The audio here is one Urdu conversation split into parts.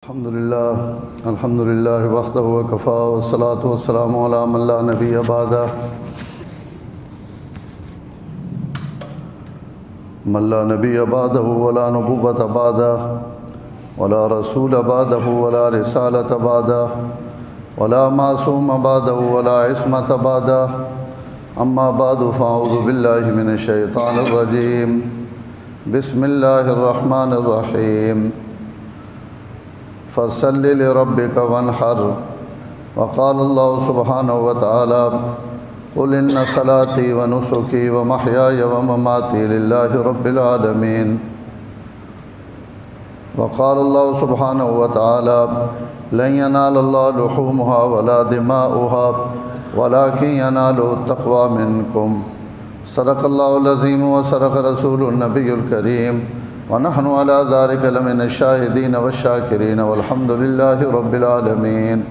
الحمد لله وحده وكفى والصلاة والسلام على من لا نبي بعده ولا نبوة بعده ولا رسول بعده ولا رسالة بعده ولا معصوم بعده ولا عصمة بعده أما بعد فأعوذ بالله من الشيطان الرجيم بسم الله الرحمن الرحيم فصل لربك وانحر وقال الله سبحانه وتعالى قل إن صلاتي ونسكي ومحياي ومماتي لله رب العالمين وقال الله سبحانه وتعالى لن ينال الله لحومها ولا دماؤها ولكن يناله التقوى منكم صدق الله العظيم وصدق رسول النبي الكريم ونحن على ذلك لمن الشاهدين والشاكرين والحمد لله رب العالمين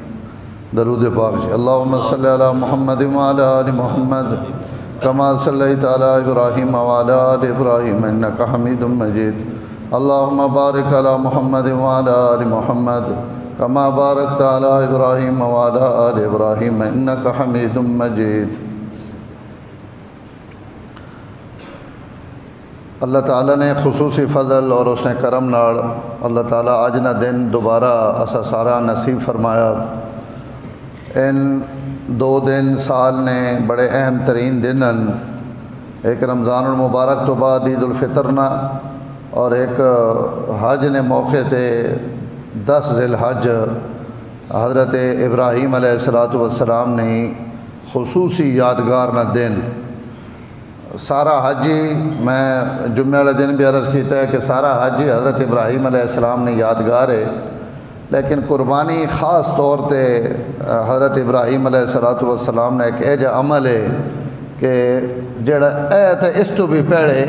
درود پاک جی اللهم صل على محمد وعلى آل محمد كما صليت على إبراهيم وعلى آل إبراهيم إنك حميد مجيد اللهم بارك على محمد وعلى آل محمد كما باركت على إبراهيم وعلى آل إبراهيم إنك حميد مجيد اللہ تعالیٰ نے خصوصی فضل اور اس نے کرم نال اللہ تعالیٰ آج نہ دن دوبارہ اسا سارا نصیب فرمایا۔ ان دو دن سال نے بڑے اہم ترین دن ایک رمضان المبارک تو بعد عید الفطر نہ اور ایک حج نے موقع تے 10 ذی الحج حضرت ابراہیم علیہ السلام نے خصوصی یادگار نہ دن سارا حج میں جمعہ والے دن بھی عرض کیتا ہے کہ سارا حج حضرت ابراہیم علیہ السلام نے یادگار ہے، لیکن قربانی خاص طور تے حضرت ابراہیم علیہ السلام نے ایک ایجا عمل ہے کہ جڑا ایت اس تو بھی پہلے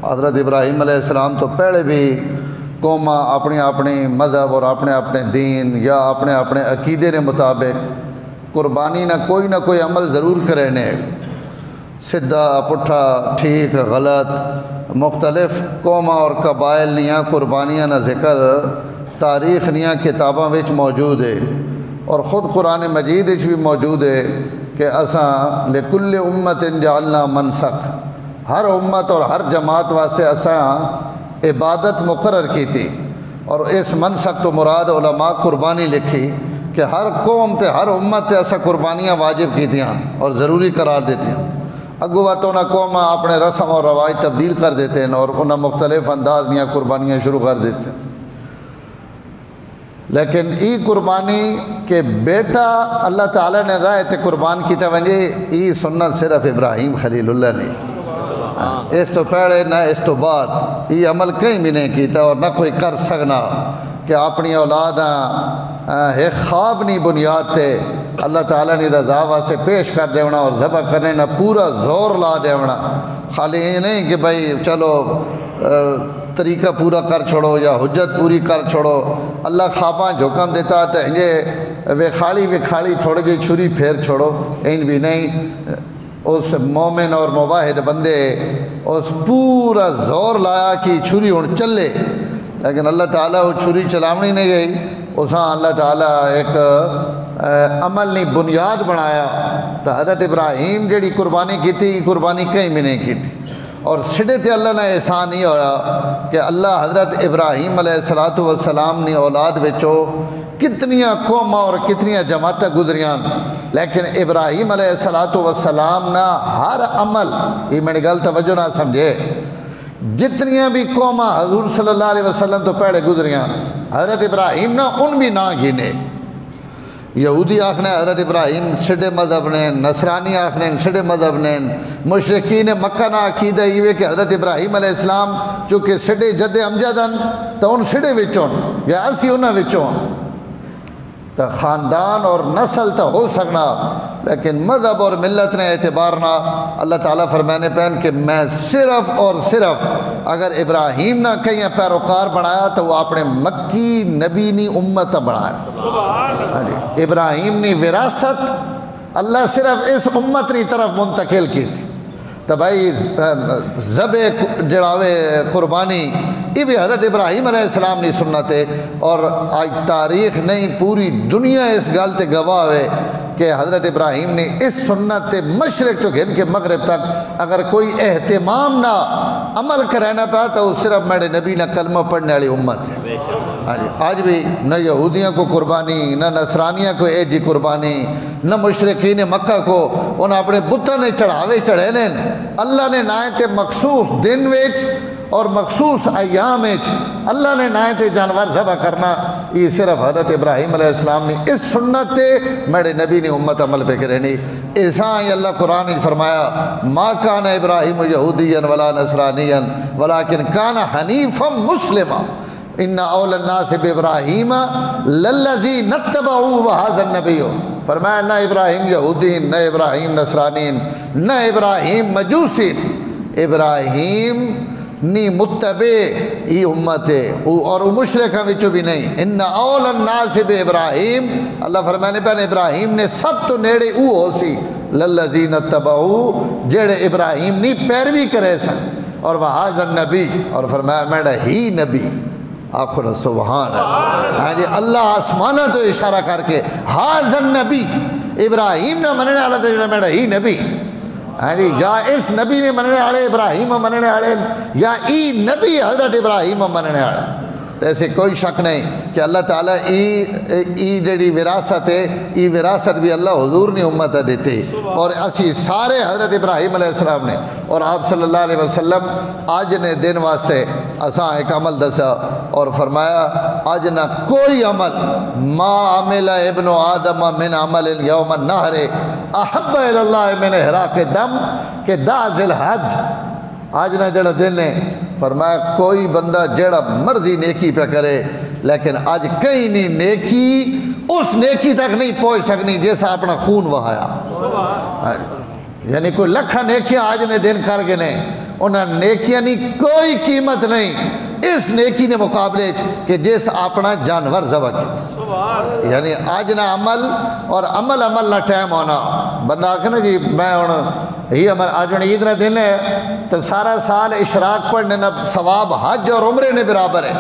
حضرت ابراہیم علیہ السلام تو پہلے بھی قوماں اپنی اپنی مذہب اور اپنے اپنے دین یا اپنے اپنے عقیدے کے مطابق قربانی نہ کوئی عمل ضرور کرے نے، سدھا پٹھا ٹھیک غلط مختلف قوماں اور قبائل نیاں قربانیاں نہ ذکر تاریخ نیاں کتاباں وچ موجود ہے، اور خود قرآن مجید وچ بھی موجود ہے کہ اساں لکل امت جعلنا منسک، ہر امت اور ہر جماعت واسطے اساں عبادت مقرر کی تھی، اور اس منسک تو مراد علماء قربانی لکھی کہ ہر قوم تے ہر امت تے اساں قربانیاں واجب کی تھیاں اور ضروری قرار دیتے ہیں۔ اگوا تو نہ قوماں اپنے رسم اور رواج تبدیل کر دیتے ہیں اور انہیں مختلف انداز میں قربانیاں شروع کر دیتے ہیں، لیکن ای قربانی کہ بیٹا اللہ تعالیٰ نے رائے تے قربان کیتا ونجے ای سنت صرف ابراہیم خلیل اللہ نے، اس تو پہلے نہ اس تو بعد ای عمل کہیں بھی نہیں کیتا اور نہ کوئی کر سکنا کہ اپنی اولاد ایک خواب نہیں بنیاد تے اللہ تعالیٰ نے رضا واسطے پیش کر دیونا اور ذبح کرنے نہ پورا زور لا دیونا، خالی یہ نہیں کہ بھائی چلو طریقہ پورا کر چھوڑو یا حجت پوری کر چھوڑو، اللہ خواباں حکم دیتا تو یہ وکھاڑی تھوڑی جی چھری پھیر چھوڑو، این بھی نہیں۔ اس مومن اور موحد بندے اس پورا زور لایا کہ چھری ہن چلے، لیکن اللہ تعالیٰ وہ چھری چلاونی نہیں گئی، اساں اللہ تعالیٰ ایک عمل نہیں بنیاد بنایا، تو حضرت ابراہیم جڑی قربانی کی تھی قربانی کہیں بھی نہیں کی تھی، اور سڑے تے اللہ نے احسان ہی ہویا کہ اللہ حضرت ابراہیم علیہ السلام نے اولاد وچو کتنیاں قوماں اور کتنیاں جماعتیں گزریاں، لیکن ابراہیم علیہ السلام نہ ہر عمل یہ میں نے گل توجہ نہ سمجھے، جتنیاں بھی قوماں حضور صلی اللہ علیہ وسلم تو پہلے گزریاں حضرت ابراہیم نہ ان بھی نہ گنے، یہودی آخنے حضرت ابراہیم سڈے مذہب نے، نصرانی آخنے سڈے مذہب نے، مشرقین مکہ نہ عقیدہ یہ کہ حضرت ابراہیم علیہ السلام چونکہ سڈے جد امجد تو ان سڈے وچوں یا اسی انہاں وچوں تو خاندان اور نسل تو ہو سکنا، لیکن مذہب اور ملت نے اعتبار نہ اللہ تعالیٰ فرمانے پہن کہ میں صرف اور صرف اگر ابراہیم نہ کہیں پیروکار بنایا تو وہ اپنے مکی نبی نی امت بنایا، ابراہیم نی وراثت اللہ صرف اس امت نی طرف منتقل کی تھی، تو بھائی ذبح جڑاوے قربانی یہ بھی حضرت ابراہیم علیہ السلام نے سنت ہے، اور آج تاریخ نہیں پوری دنیا اس گل تے گواہ ہے کہ حضرت ابراہیم نے اس سنت مشرق تو گھن کے مغرب تک اگر کوئی اہتمام نہ عمل کرانا پا تو وہ صرف میرے نبی نہ کلمہ پڑھنے والی امت ہے۔ آج بھی نہ یہودیاں کو قربانی، نہ نصرانیاں کو ایجی قربانی، نہ مشرقین مکہ کو انہاں اپنے بتاں نے چڑھاوے چڑھے نے۔ اللہ نے نائتے مخصوص دن ویچ اور مخصوص ایام ویچ اللہ نے نائتے جانور ذبح کرنا، یہ صرف حضرت ابراہیم علیہ السلام نے اس سنت تے میرے نبی نے امت عمل پہ کرنی۔ ایسا ہی اللہ قرآن نے فرمایا ما کان ابراہیم یہودیا ولا نصرانیا ولکن کان حنیفا مسلما ان اول الناس بابراہیم للذین اتبعوا وہذا النبی۔ فرمایا نہ ابراہیم یہودین، نہ ابراہیم نصرانین، نہ ابراہیم مجوسین، ابراہیم نی متبع ای امت ہے اور مشرکہ وچوں بھی نہیں۔ ان اول الناس بابراہیم، اللہ فرمانے پہ ابراہیم نے سب تو نیڑے او ہو سی للذین اتبعوا جڑے ابراہیم نی پیروی کرے سن، اور وہذا النبی، اور فرمایا میرا ہی نبی۔ آخر سبحان اللہ، ہاں جی اللہ آسمانہ تو اشارہ کر کے ہاذا النبی، ابراہیم نہ مننے والا تو جڑا میرا ہی نبی، ہاں جی یا اس نبی نے مننے والے ابراہیم مننے والے یا ای نبی حضرت ابراہیم مننے والے۔ تو ایسے کوئی شک نہیں کہ اللہ تعالیٰ ای جڑی وراثت ہے ای وراثت بھی اللہ حضور نے امت دیتے، اور اسی سارے حضرت ابراہیم علیہ السلام نے اور آپ صلی اللہ علیہ وسلم آج نے دن واسطے اساں ایک عمل دسا اور فرمایا آج نہ کوئی عمل ما عمل ابن آدم من عمل یوم النہر احب الی اللہ من حراق دم کہ دا ذی الحج۔ آج نہ جڑا دن ہے فرمایا کوئی بندہ جڑا مرضی نیکی پہ کرے لیکن آج کئی نہیں نیکی اس نیکی تک نہیں پہنچ سکنی جیسا اپنا خون وہایا۔ یعنی کوئی لکھا نیکیاں آج نے دن کر گنے انہاں نیکیاں نہیں کوئی قیمت نہیں اس نیکی نے مقابلے کہ جیسا اپنا جانور ذبح کیتا۔ یعنی آج نہ عمل اور عمل نہ ٹائم ہونا بندہ آکھنا جی میں ہی آج عید نہ دن ہے تو سارا سال اشراق پڑھنے نہ ثواب حج اور عمرے نے برابر ہے۔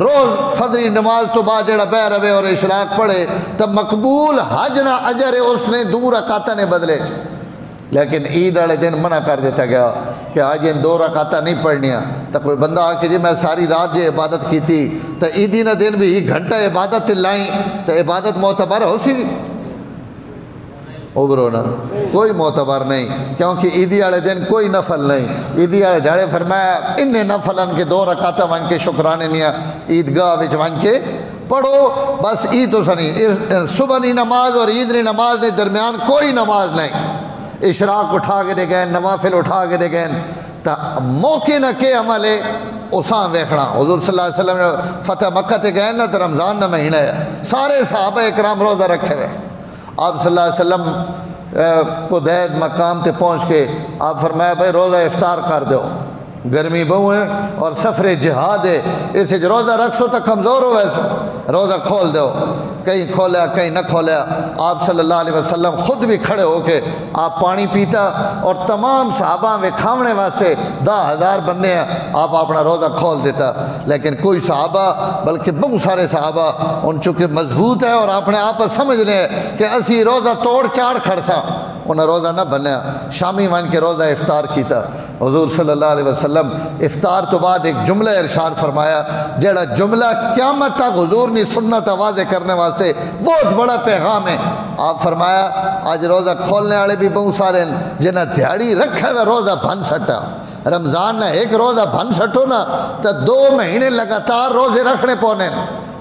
روز فجری نماز تو بعد جڑا بہ روے اور اشراق پڑھے تو مقبول حج نہ اجر ہے اس نے 2 رکعتاں نے بدلے۔ لیکن عید والے دن منع کر دیتا گیا کہ آج ان 2 رکعتاں نہیں پڑھنیاں۔ تو کوئی بندہ آ کے جی میں ساری رات جو عبادت کی تھی تو عیدی نہ دن بھی ہی گھنٹہ عبادت لائیں تو عبادت معتبر ہو سی اوبرو نا کوئی معتبر نہیں، کیونکہ عیدی والے دن کوئی نفل نہیں۔ عیدی والے جھاڑے فرمایا ان نفلن کے 2 رکعتاں ون کے شکرانے نیا عیدگاہ وچ ون کے پڑھو بس عید تو سنی صبح نی نماز اور عید نی نماز نے درمیان کوئی نماز نہیں۔ اشراق اٹھا کے دے گئے نوافل اٹھا کے دے گئے تا موقع نہ کے عمل ہے اساں ویکھنا۔ حضور صلی اللہ علیہ وسلم نے فتح مکہ تے گئے نا تو رمضان نہ مہینہ ہے سارے صحابہ اکرام روزہ رکھے ہوئے۔ آپ صلی اللہ علیہ وسلم کو دید مقام تے پہنچ کے آپ فرمایا بھائی روزہ افطار کر دو، گرمی بہو ہے اور سفر جہاد ہے اسے روزہ رکھ سو تو کمزور ہو ویسے روزہ کھول دو۔ کہیں کھولیا کہیں نہ کھولیا آپ صلی اللہ علیہ وسلم خود بھی کھڑے ہو کے آپ پانی پیتا اور تمام صحابہ میں کھاونے واسطے 10,000 بندے ہیں آپ اپنا روزہ کھول دیتا۔ لیکن کوئی صحابہ بلکہ بہت سارے صحابہ ان چونکہ مضبوط ہے اور اپنے آپ سمجھ لیں کہ اسی روزہ توڑ چاڑ کھڑسا انہیں روزہ نہ بنیا شامی ون کے روزہ افطار کیتا۔ حضور صلی اللہ علیہ وسلم افطار تو بعد ایک جملہ ارشاد فرمایا جڑا جملہ قیامت تک حضور نے سنت واضح کرنے واسطے بہت بڑا پیغام ہے۔ آپ فرمایا آج روزہ کھولنے والے بھی بہت سارے ہیں جنہیں دیہڑی رکھے ہوئے روزہ بھن سٹا۔ رمضان نہ ایک روزہ بھن سٹو نا تو 2 مہینے لگاتار روزے رکھنے پونے،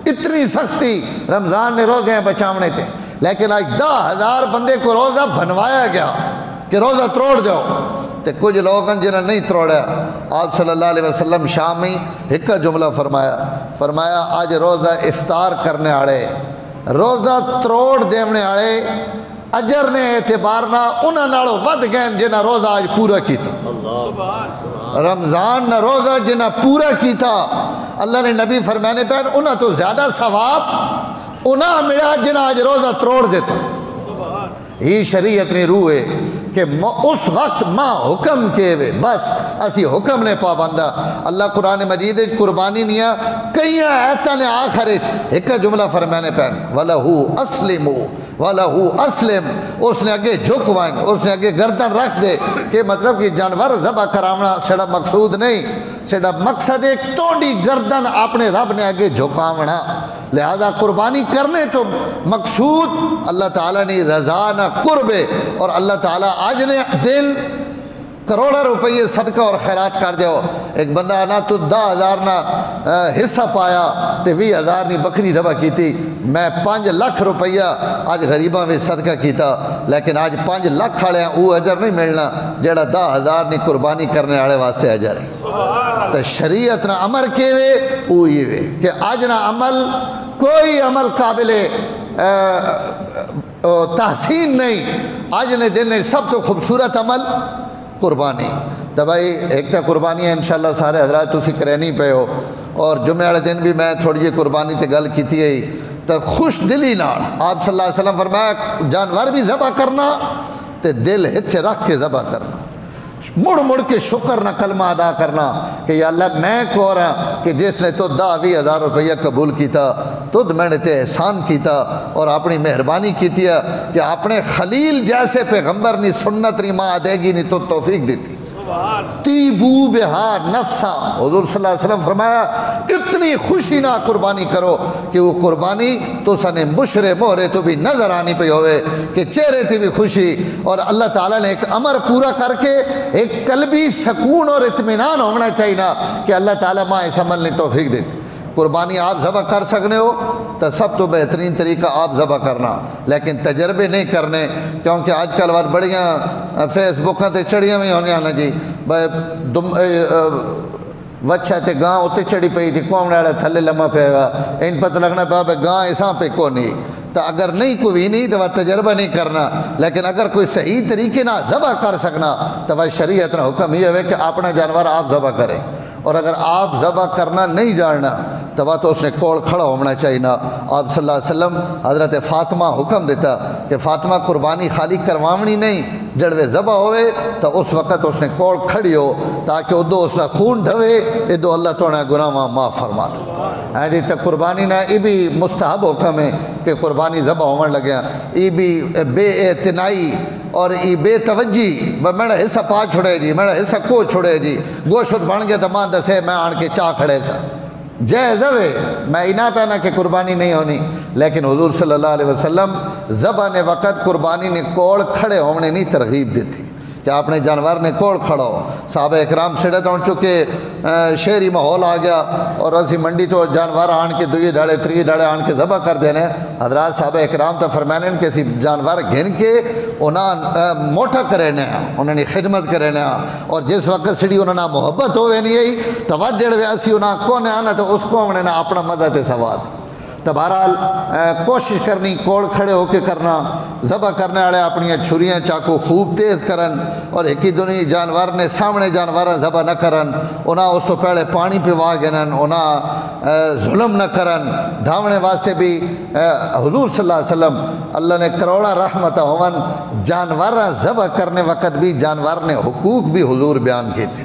اتنی سختی رمضان نے روزے بچاونے تھے۔ لیکن آج 10,000 بندے کو روزہ بنوایا گیا کہ روزہ توڑ دو تو کچھ لوگ ہیں جنہیں نہیں توڑا۔ آپ صلی اللہ علیہ وسلم شامی ایک جملہ فرمایا آج روزہ افطار کرنے آڑے روزہ توڑ دیونے آڑے اجر نے اعتبار نہ انہاں نالوں ود گئے جنہیں روزہ آج پورا کی تھا۔ رمضان نہ روزہ جنہیں پورا کی تھا اللہ نے نبی فرمانے پہ انہاں تو زیادہ ثواب انہاں ملا جنہیں آج روزہ توڑ دیتا۔ ہی شریعت نے روح ہے کہ اس وقت ماں حکم کے وے بس اسی حکم نے پابندہ اللہ قرآن مجید قربانی نیا کئی آیتاں نے آخر ایک جملہ فرمانے پہن وَلَهُ أَسْلِمُوا وَلَهُ أَسْلِمْ اس نے اگے جھکوائیں اس نے اگے گردن رکھ دے کہ مطلب کہ جانور ذبح کراونا سیڑا مقصود نہیں سیڑا مقصد ایک توڑی گردن اپنے رب نے اگے جھکاونا لہذا قربانی کرنے تو مقصود اللہ تعالیٰ نے رضا نہ قربے اور اللہ تعالیٰ آج نے دل کروڑا روپئے صدقہ اور خیرات کر دیو ایک بندہ آنا تو 10,000 نہ حصہ پایا تے 20,000 نی بکری ذبح کی تھی میں 5 لاکھ روپیہ آج غریباں میں صدقہ کیتا لیکن آج 5 لاکھ کھڑے ہیں وہ اجر نہیں ملنا جیڑا 10,000 نی قربانی کرنے آڑے واسطے اجر ہے تو شریعت نہ عمر کے وے وہ یہ وے کہ آج نہ عمل کوئی عمل قابل تحسین نہیں آج نے دن سب تو خوبصورت عمل قربانی تو بھائی ایک تا قربانی ہے انشاءاللہ سارے حضرات تسی کرینی پہ ہو اور جمعہ والے دن بھی میں تھوڑی قربانی تے گل کیتی ہے تو خوش دلی نال آپ صلی اللہ علیہ وسلم فرمایا جانور بھی ذبح کرنا تے دل ہتھے رکھ کے ذبح کرنا مڑ مڑ کے شکر نہ کلمہ ادا کرنا کہ یا اللہ میں کو رہا کہ جس نے تو 10,000 روپیہ قبول کیتا تو میں نے تے احسان کیتا اور اپنی مہربانی کیتی ہے کہ اپنے خلیل جیسے پیغمبر نی سنت نی ماں دے گی نی تو توفیق دیتی تیبو بہا نفسا حضور صلی اللہ علیہ وسلم فرمایا اتنی خوشی نہ قربانی کرو کہ وہ قربانی تو سنے مشرے مہرے تو بھی نظر آنی پہ ہوئے کہ چہرے تھی بھی خوشی اور اللہ تعالیٰ نے ایک امر پورا کر کے ایک قلبی سکون اور اطمینان ہونا چاہیے نا کہ اللہ تعالیٰ ماں اس عمل نے توفیق دیتی قربانی آپ ذبح کر سکنے ہو تو سب تو بہترین طریقہ آپ ذبح کرنا لیکن تجربے نہیں کرنے کیونکہ آج کل بات بڑیاں فیس بکاں تے چڑیاں میں ہونے آنا جی وچھا تے گاں اتے چڑی پئی تھی کومنے والا تھلے لمحہ پہ گا ان پتہ لگنا پہ گاں ایساں پہ کو نہیں تو اگر نہیں کوئی نہیں تو وہ تجربہ نہیں کرنا لیکن اگر کوئی صحیح طریقے نہ ذبح کر سکنا تو وہ شریعت نہ حکم یہ ہے کہ اپنا جانور آپ ذبح کریں اور اگر آپ ذبح کرنا نہیں جاننا تو وہ تو اس نے کوڑ کھڑا ہونا چاہیے نا آپ صلی اللہ علیہ وسلم حضرت فاطمہ حکم دیتا کہ فاطمہ قربانی خالی کروامنی نہیں جڑوے ذبح ہوئے تو اس وقت اس نے کوڑ کھڑی ہو تاکہ ادو اس نے خون ڈھوے ادو اللہ تو نے گناہ معاف فرماتا ہے تو قربانی نہ یہ بھی مستحب حکم ہے کہ قربانی ذبح ہونے لگیا یہ بھی بے اعتنائی اور یہ بے توجی میرا حصہ پا چھوڑے جی میرا حصہ کو چھوڑے جی گوشت بن گیا تو ماں دسے میں آن کے چاہ کھڑے سا جائز ہے میں نہ پہنا کہ قربانی نہیں ہونی لیکن حضور صلی اللہ علیہ وسلم ذبح نے وقت قربانی نے کوڑ کھڑے ہونے نہیں ترغیب دیتی کہ اپنے جانور نے کوڑ کھڑا ہو صحابہ اکرام سڑے تو چونکہ شہری ماحول آ گیا اور اسی منڈی تو جانور آن کے 2 دھاڑے 3 دھاڑے آن کے ذبح کر دینے حضرات صحابہ اکرام تو فرمانے کہ اسی جانور گھن کے انہاں موٹا کرینے انہوں نے خدمت کرینے اور جس وقت سڑی انہوں نے محبت ہوئے نہیں آئی تو وقت جڑوے اسی انہاں کونے آنا تو اس کو انہوں نے اپنا مدد سواد تو بہرحال کوشش کرنی کوڑ کھڑے ہو کے کرنا ذبح کرنے والے اپنی چھریاں چاقو خوب تیز کرن اور ایک ہی دنیا جانور نے سامنے جانور ذبح نہ کرن انہاں اس تو پہلے پانی پہ وا گنن انہاں ظلم نہ کرن ڈھاونے واسطے بھی حضور صلی اللہ علیہ وسلم اللہ نے کروڑا رحمت ہون جانور ذبح کرنے وقت بھی جانور نے حقوق بھی حضور بیان کی تھی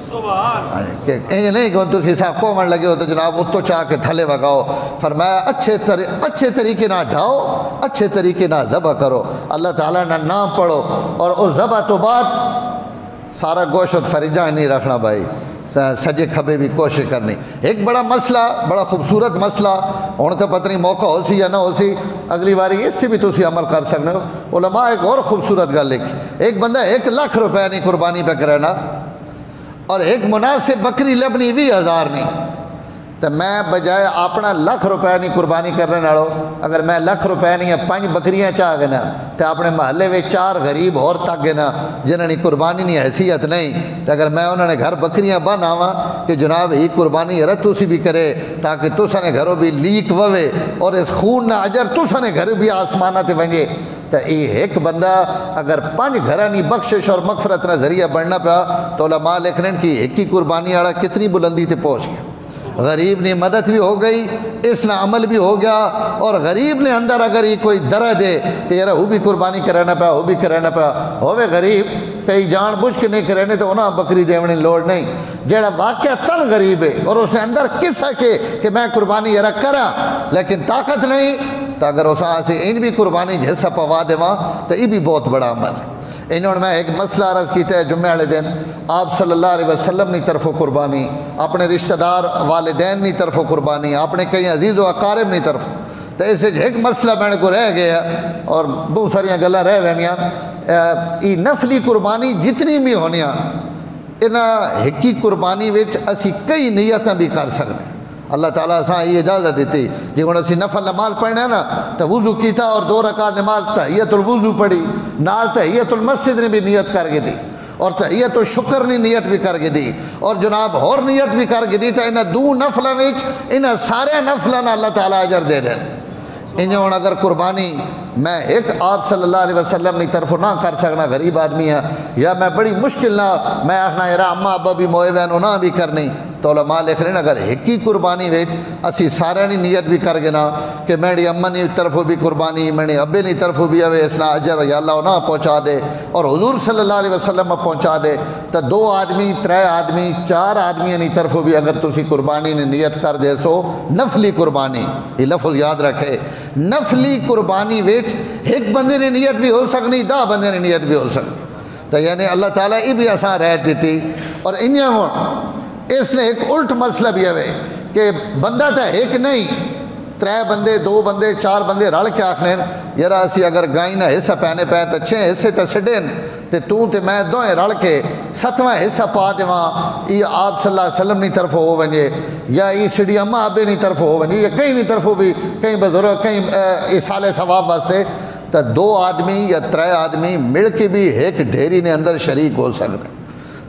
کہ یہ نہیں کہ تسی صاحب کومن لگے ہو تو جناب اتو چاہ کے تھلے وگاؤ فرمایا اچھے طریقے نہ ڈھاؤ اچھے طریقے نہ ذبح کرو اللہ تعالیٰ نہ نام پڑھو اور اس ذبح تو بعد سارا گوشت فریجہ نہیں رکھنا بھائی سجے کھبے بھی کوشش کرنی ایک بڑا مسئلہ بڑا خوبصورت مسئلہ ہوں تو پتہ نہیں موقع ہو سی یا نہ ہو سی اگلی باری اس سے بھی تسی عمل کر سکتے ہو علماء ایک اور خوبصورت گل لکھی ایک بندہ 1 لاکھ روپے نہیں قربانی پہ کرانا اور ایک مناسب بکری لبنی 20,000 نہیں تو میں بجائے اپنا 1 لاکھ روپے نہیں قربانی کرنے والو اگر میں 1 لاکھ روپے نہیں 5 بکریاں چاہ گئے نا تو اپنے محلے میں 4 غریب اور تک گئے نا جنہوں نے قربانی نہیں حیثیت نہیں تو اگر میں انہوں نے گھر بکریاں بناواں کہ جناب یہ قربانی تسی بھی کرے تاکہ تسا نے گھروں بھی لیک ووے اور اس خون نہ اجر تسا نے گھر بھی آسمانہ تے ونجے تو یہ ایک بندہ اگر 5 گھرانی بخشش اور مغفرت نہ ذریعہ بڑھنا پیا تو علماء لکھنے کی ایک ہی قربانی آڑا کتنی بلندی تے پہنچ گیا غریب نے مدد بھی ہو گئی، اس نے عمل بھی ہو گیا، اور غریب نے اندر اگر یہ کوئی درد ہے کہ یار وہ بھی قربانی کرانا پیا، وہ بھی کرانا پیا، ہوئے غریب کئی جان بوجھ کے نہیں کرانے تو انہاں بکری دیونے لوڑ نہیں، جیڑا واقعہ تن غریب ہے اور اسے اندر کس ہے کہ میں قربانی یرا کرا لیکن طاقت نہیں، تو اگر اساں سے ان بھی قربانی حصہ پوا دیواں تو یہ بھی بہت بڑا عمل ہے۔ انہوں نے میں ایک مسئلہ عرض کیتا ہے جمعہ والے دن، آپ صلی اللہ علیہ وسلم نے طرف قربانی، اپنے رشتہ دار والدین نے طرف قربانی، اپنے کئی عزیز و اقارب نے طرف، تو اس ایک مسئلہ میں نے کو رہ گیا اور بہت ساریاں گلاں رہ وینیاں، یہ نفلی قربانی جتنی بھی ہونیاں انہاں ہکی قربانی وچ اسی کئی نیتاں بھی کر سکتے ہیں۔ اللہ تعالیٰ ساں یہ اجازت دیتی کہ ہن اسی نفل نماز پڑھنا ہے نا تو وضو کیتا اور 2 رکعت نماز تحیت الوضو پڑھی، نال تحیت المسجد نے بھی نیت کر کے دی، اور تحیت الشکر نے نیت بھی کر کے دی، اور جناب اور نیت بھی کر کے دی، تو انہاں 2 نفلاں وچ انہاں سارے نفلاں اللہ تعالیٰ اجر دے دیں۔ انہوں اگر قربانی میں ایک آپ صلی اللہ علیہ وسلم نے طرف نہ کر سکنا، غریب آدمی ہے، یا میں بڑی مشکل نہ میں آخنا یار اماں ابا بھی موئے وین انہاں بھی کرنی، تو علماء لکھ رہے ہیں اگر ایک ہی قربانی ویچ اسی سارے نے نیت بھی کر گنا کہ میری اماں نے طرف بھی قربانی، میرے ابے نے طرف بھی اوے اسنا اجر یا اللہ انہاں پہنچا دے اور حضور صلی اللہ علیہ وسلم پہنچا دے، تو 2 آدمی 3 آدمی 4 آدمیاں نے طرف بھی اگر تسی قربانی نے نیت کر دے سو نفلی قربانی، یہ لفظ یاد رکھے، نفلی قربانی ویچ ایک بندے نے نیت بھی ہو سکنی، 10 بندے نے نیت بھی ہو سکنی، تو یعنی اللہ تعالیٰ یہ بھی آسان رہ دیتی۔ اور انہوں اس نے ایک الٹ مسئلہ بھی ہے کہ بندہ تو ایک نہیں 3 بندے 2 بندے 4 بندے رل کے آخنے یار اسی اگر گائیں نہ حصہ پینے پہ تو 6 حصے تو سڈین تو میں دوئیں رل کے 7واں حصہ پا دیواں، یہ آپ صلی اللہ علیہ وسلم نے طرف ہو ونجے یا یہ سڑی اماں ابے نے طرف ہو ونجے یا کہیں نہیں طرف بھی کہیں بزرگ کہیں اصال ثواب واسطے، تو 2 آدمی یا 3 آدمی مل کے بھی ایک ڈھیری نے اندر شریک ہو سکتے،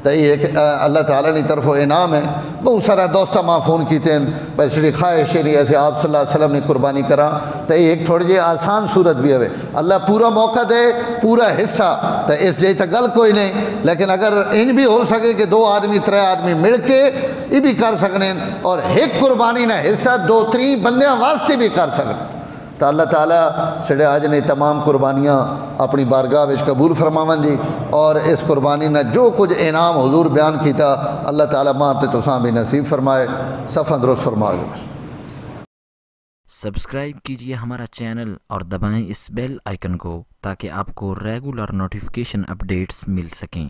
تو یہ ایک اللہ تعالیٰ نے طرف انعام ہے۔ بہت سارا دوستہ ماں فون کیتے ہیں بھائی سڑی خواہش نہیں ایسے آپ صلی اللہ علیہ وسلم نے قربانی کرا، تو یہ ایک تھوڑی جی آسان صورت بھی ہے، اللہ پورا موقع دے پورا حصہ، تو اس جی تو گل کوئی نہیں، لیکن اگر ان بھی ہو سکے کہ 2 آدمی 3 آدمی مل کے یہ بھی کر سکنے اور ایک قربانی نہ حصہ 2-3 بندیاں واسطے بھی کر سکنے، تو اللہ تعالیٰ سڑے آج نے تمام قربانیاں اپنی بارگاہ وچ قبول فرماون جی، اور اس قربانی نے جو کچھ انعام حضور بیان کیتا اللہ تعالیٰ ماں تے تساں بھی نصیب فرمائے، صفحہ درست فرمائے۔ سبسکرائب کیجئے ہمارا چینل اور دبائیں اس بیل آئیکن کو تاکہ آپ کو ریگولر نوٹیفیکیشن اپڈیٹس مل سکیں۔